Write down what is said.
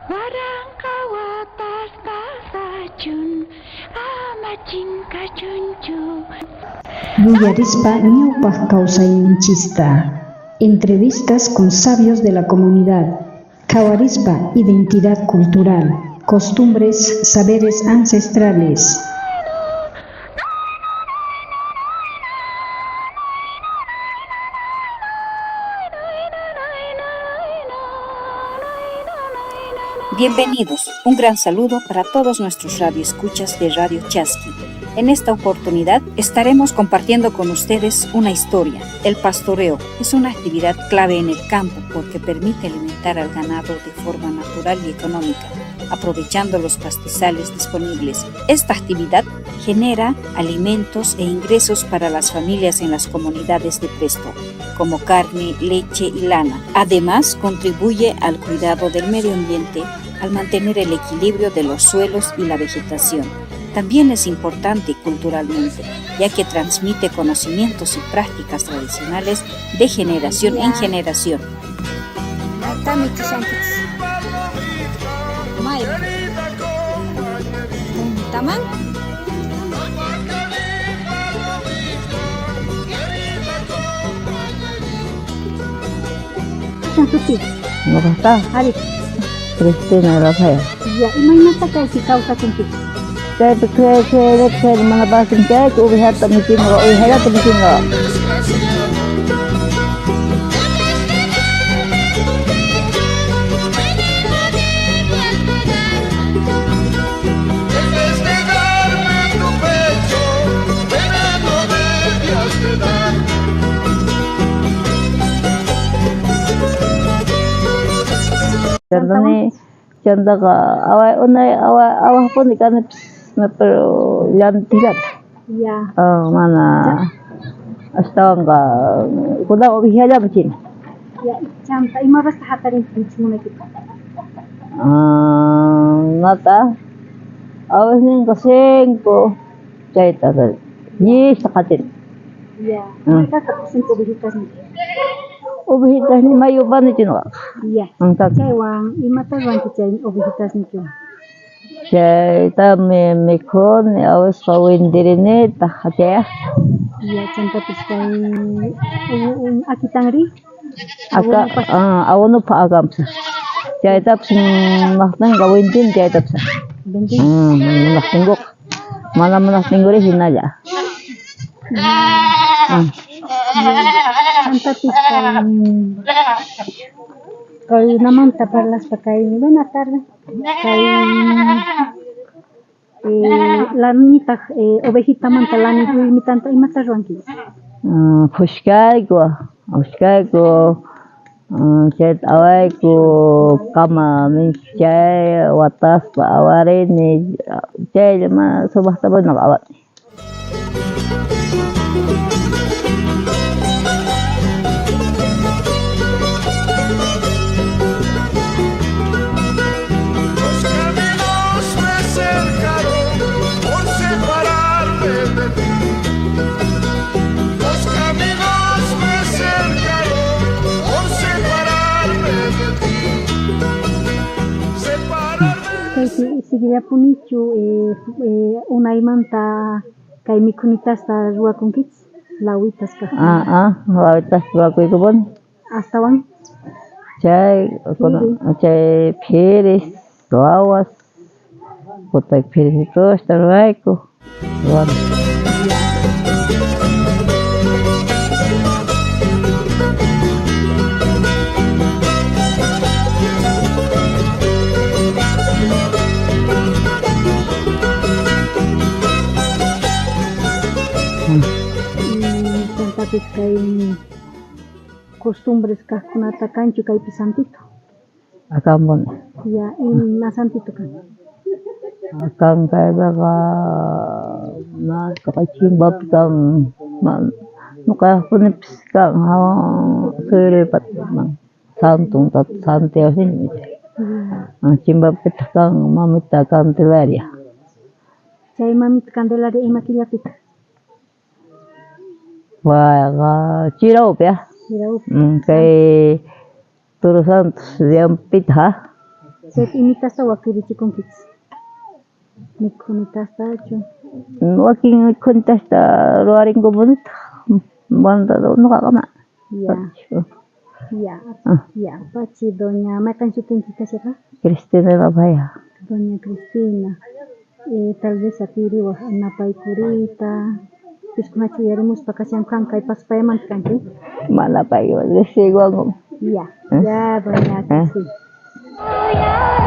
Barang kawatas kasajun amacin kacuncu. Villarispa ñawpaq kawsayninchista. Entrevistas con sabios de la comunidad. Kawarispa identidad cultural, costumbres, saberes ancestrales. Bienvenidos, un gran saludo para todos nuestros radioescuchas de Radio Chasqui. En esta oportunidad estaremos compartiendo con ustedes una historia. El pastoreo es una actividad clave en el campo porque permite alimentar al ganado de forma natural y económica, aprovechando los pastizales disponibles. Esta actividad genera alimentos e ingresos para las familias en las comunidades de Presto, como carne, leche y lana. Además, contribuye al cuidado del medio ambiente al mantener el equilibrio de los suelos y la vegetación. También es importante culturalmente, ya que transmite conocimientos y prácticas tradicionales de generación en generación. ¿Cómo está? Cristina Rafael. Ya, imagínate que si causa contigo. Saya pikir mga basin kaya ubihat tamikin ko, ubihat tamikin ko. Contoh ka awal pun ikan pero lantikan. Ya. Mana astawan ka kuda ubihat macam. Ya, camta ima basta hatarin pinchuna kita. Nata awas ning kasing ko cerita tadi. Ni sakatin. Ya. Mereka kapusin ko bihitas ni. Ubihitas ni mayu ba ni chino? Iya. Cewang ima tawang kicain ubihitas ni kyo. Cerita mekon awas kawin diri ni takhatya. Iya, camta piskai akitangri. Awano pa agam sa. Cerita psin maknang kawin din cerita sa. Bentin. Naktinggok. Mana naktinggok rin hinala. Camta piskai kalau naman taparlas pakai buenas tardes. Lanita ovejita mantalani mi tanto y mata ranqui. Fuskay ko chet away ko kama min chay watas pa aware ni chay ma subah tabon nakawat. Seguiría punichu una imanta kai mikunitas ta rua kits lawitas ka. Lawitas rua ko bon. Hasta wan. Chay pheres lawas. Potak pheres to starway ko. Wan. Kay costumbres kahkunata kanchu kay pisantito. Akambon. Ya, nasantito kan. Akang kay baka na kakachimbab kang mukha punipis kang suripat mang santong tat santeo sin. Chimbab pita kang mamita kang tilaria. Chay mamita Candelaria imakilla pita. Wah, ciraup ya. Ciraup. Kay Turo Santos yang pita. Set imitas tawa kiri chikunkich. Mikunitas tacho. Waking contesta roaring ko bonita. Banda do no kakama. Ya, ya, ya. Pachi doña Macan Chutinquita siapa? Cristina la vaya. Doña Cristina. Tal vez atiri wa napai kurita. Terus kuna cuyaremos pakasian kangkai pas payaman kanki. Mana pa yun. Kasi ko Iya, ya doña Cristina. Oh, yeah.